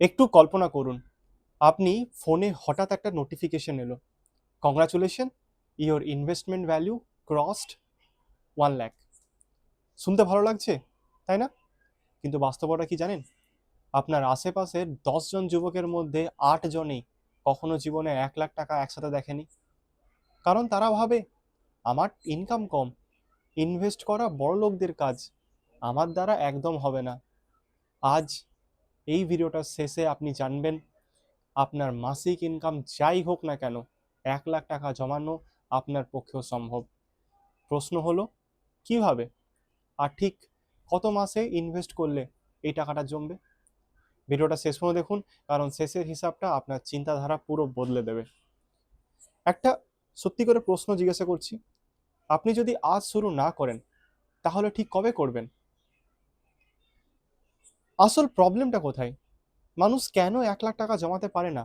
একটু কল্পনা করুন, আপনি ফোনে হঠাৎ একটা নোটিফিকেশন এলো, congratulation, your investment value crossed 1 lakh. শুনতে ভালো লাগছে, তাই না? কিন্তু বাস্তবতা কি জানেন? আপনার আশেপাশের 10 জন যুবকের মধ্যে 8 জনই কখনো জীবনে 1 লাখ টাকা একসাথে দেখেনি। কারণ তারা ভাবে, আমার ইনকাম কম, ইনভেস্ট করা বড় লোকদের কাজ, আমার দ্বারা একদম হবে না। আজ এই ভিডিওটার শেষে আপনি জানবেন, আপনার মাসিক ইনকাম যাই হোক না কেন, 1 লাখ টাকা জমানো আপনার পক্ষেও সম্ভব। প্রশ্ন হলো, কিভাবে আর ঠিক কত মাসে ইনভেস্ট করলে এই টাকাটা জমবে? ভিডিওটা শেষ পর্যন্ত দেখুন, কারণ শেষের হিসাবটা আপনার চিন্তাধারা পুরো বদলে দেবে। একটা সত্যি করে প্রশ্ন জিজ্ঞাসা করছি, আপনি যদি আজ শুরু না করেন, তাহলে ঠিক কবে করবেন? আসল প্রবলেমটা কোথায়? মানুষ কেন 1 লাখ টাকা জমাতে পারে না?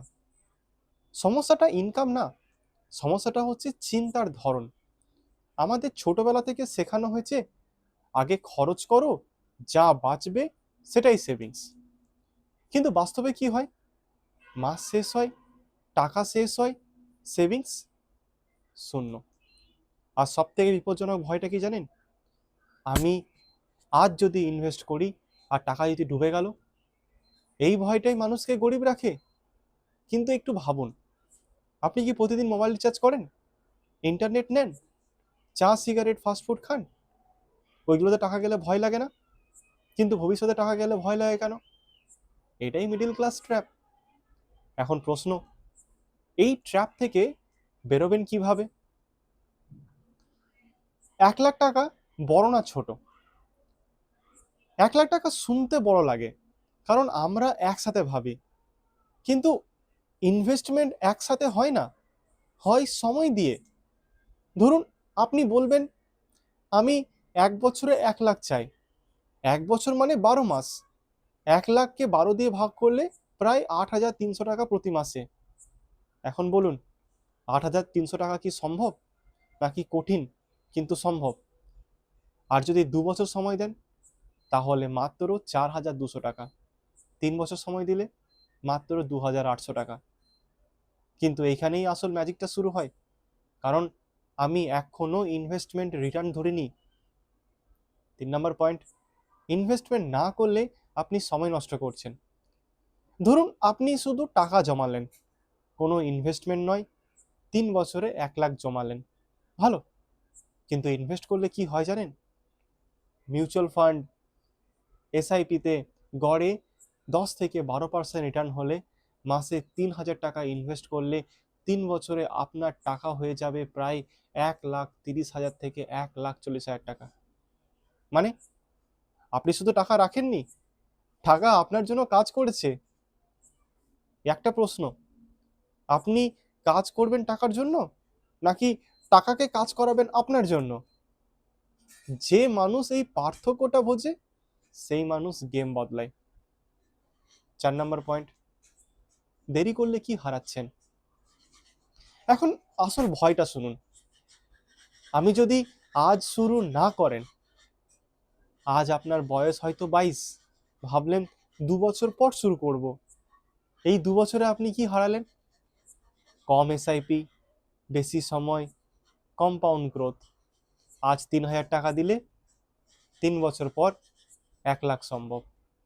সমস্যাটা ইনকাম না, সমস্যাটা হচ্ছে চিন্তার ধরন। আমাদের ছোটবেলা থেকে শেখানো হয়েছে, আগে খরচ করো, যা বাঁচবে সেটাই সেভিংস। কিন্তু বাস্তবে কি হয়? মাস শেষ হয়, টাকা শেষ হয়, সেভিংস শূন্য। আর সব থেকে বিপজ্জনক ভয়টা কি জানেন? আমি আজ যদি ইনভেস্ট করি আর টাকা যদি ডুবে গেল, এই ভয়টাই মানুষকে গরিব রাখে। কিন্তু একটু ভাবুন, আপনি কি প্রতিদিন মোবাইল রিচার্জ করেন, ইন্টারনেট নেন, চা সিগারেট ফাস্টফুড খান? ওইগুলোতে টাকা গেলে ভয় লাগে না, কিন্তু ভবিষ্যতে টাকা গেলে ভয় লাগে কেন? এটাই মিডিল ক্লাস ট্র্যাপ। এখন প্রশ্ন, এই ট্র্যাপ থেকে বেরোবেন কিভাবে? 1 লাখ টাকা বড় না ছোট? 1 লাখ টাকা শুনতে বড় লাগে, কারণ আমরা একসাথে ভাবি। কিন্তু ইনভেস্টমেন্ট একসাথে হয় না, হয় সময় দিয়ে। ধরুন, আপনি বলবেন, আমি 1 বছরে 1 লাখ চাই। 1 বছর মানে 12 মাস। 1 লাখকে 12 দিয়ে ভাগ করলে প্রায় 8,300 টাকা প্রতি মাসে। এখন বলুন, 8,300 টাকা কি সম্ভব, নাকি কঠিন কিন্তু সম্ভব? আর যদি 2 বছর সময় দেন, তাহলে মাত্র 4,200 টাকা। 3 বছর সময় দিলে মাত্র 2,800 টাকা। কিন্তু এইখানেই আসল ম্যাজিকটা শুরু হয়, কারণ আমি এখনো ইনভেস্টমেন্ট রিটার্ন ধরিনি। 3 নম্বর পয়েন্ট, ইনভেস্টমেন্ট না করলে আপনি সময় নষ্ট করছেন। ধরুন, আপনি শুধু টাকা জমালেন, কোনো ইনভেস্টমেন্ট নয়, 3 বছরে 1 লাখ জমালেন, ভালো। কিন্তু ইনভেস্ট করলে কি হয় জানেন? মিউচুয়াল ফান্ড, এসআইপিতে গড়ে 10 থেকে 12% রিটার্ন হলে, মাসে 3,000 টাকা ইনভেস্ট করলে 3 বছরে আপনার টাকা হয়ে যাবে প্রায় 1,30,000 থেকে 1,40,000 টাকা। মানে আপনি শুধু টাকা রাখেননি, টাকা আপনার জন্য কাজ করেছে। একটা প্রশ্ন, আপনি কাজ করবেন টাকার জন্য, নাকি টাকাকে কাজ করাবেন আপনার জন্য? যে মানুষ এই পার্থক্যটা বোঝে, সেই মানুষ গেম বদলায়। 4 নম্বর পয়েন্ট, দেরি করলে কি হারাচ্ছেন? এখন আসল ভয়টা শুনুন, আমি যদি আজ শুরু না করেন, আজ আপনার বয়স হয়তো 22, ভাবলেন 2 বছর পর শুরু করব। এই 2 বছরে আপনি কি হারালেন? কম এসআইপি, বেশি সময়, কম্পাউন্ড গ্রোথ। আজ 3,000 টাকা দিলে 3 বছর পর 1 লাখ সম্ভব।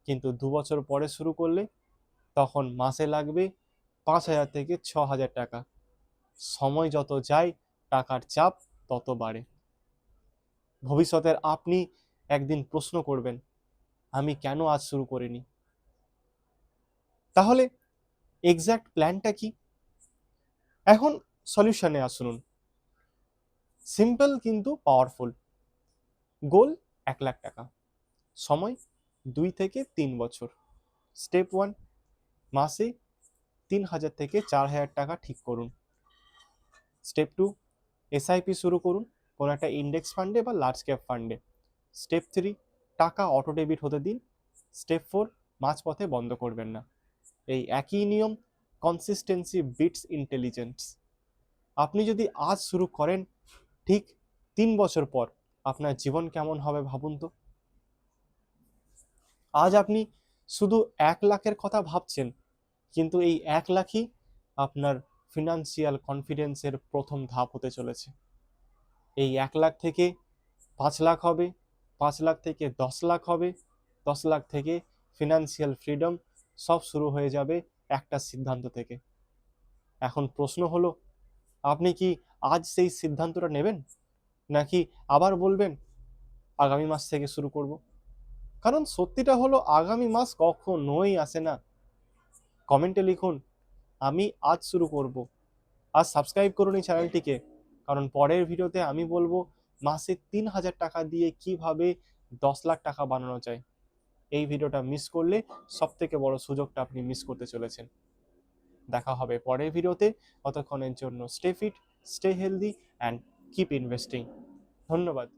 কিন্তু 2 বছর পরে শুরু করলে তখন মাসে লাগবে 5,000 থেকে 6,000 টাকা। সময় যত যায়, টাকার চাপ তত বাড়ে। ভবিষ্যতের আপনি একদিন প্রশ্ন করবেন, আমি কেন আজ শুরু করিনি? তাহলে এক্স্যাক্ট প্ল্যানটা কি? এখন সলিউশনে আসুন। সিম্পল কিন্তু পাওয়ারফুল। গোল 1 লাখ টাকা, সময় 2 থেকে 3 বছর। স্টেপ 1, মাসে 3,000 থেকে 4,000 টাকা ঠিক করুন। স্টেপ 2, এসআইপি শুরু করুন, কোনো একটা ইন্ডেক্স ফান্ডে বা লার্জ ক্যাপ ফান্ডে। স্টেপ 3, টাকা অটো ডেবিট হতে দিন। স্টেপ 4, মাঝপথে বন্ধ করবেন না। এই একই নিয়ম, কনসিস্টেন্সি বিটস ইন্টেলিজেন্স। আপনি যদি আজ শুরু করেন, ঠিক 3 বছর পর আপনার জীবন কেমন হবে ভাবুন তো। আজ আপনি শুধু 1 লাখের কথা ভাবছেন, কিন্তু এই 1 লাখই আপনার ফিনান্সিয়াল কনফিডেন্সের প্রথম ধাপ হতে চলেছে। এই 1 লাখ থেকে 5 লাখ হবে, 5 লাখ থেকে 10 লাখ হবে, 10 লাখ থেকে ফিনান্সিয়াল ফ্রিডম, সব শুরু হয়ে যাবে একটা সিদ্ধান্ত থেকে। এখন প্রশ্ন হলো, আপনি কি আজ সেই সিদ্ধান্তটা নেবেন, নাকি আবার বলবেন আগামী মাস থেকে শুরু করব? কারণ সত্যিটা হলো, আগামী মাস কখনোই আসে না। কমেন্টে লিখুন আমি আজ শুরু করব। আর সাবস্ক্রাইব করুন এই চ্যানেলটিকে, কারণ পরের ভিডিওতে আমি বলবো মাসে 3,000 টাকা দিয়ে কিভাবে 10 লাখ টাকা বানানো যায়। এই ভিডিওটা মিস করলে সব থেকে বড় সুযোগটা আপনি মিস করতে চলেছেন। দেখা হবে পরের ভিডিওতে। ততক্ষণের জন্য stay fit, stay healthy and keep investing. ধন্যবাদ।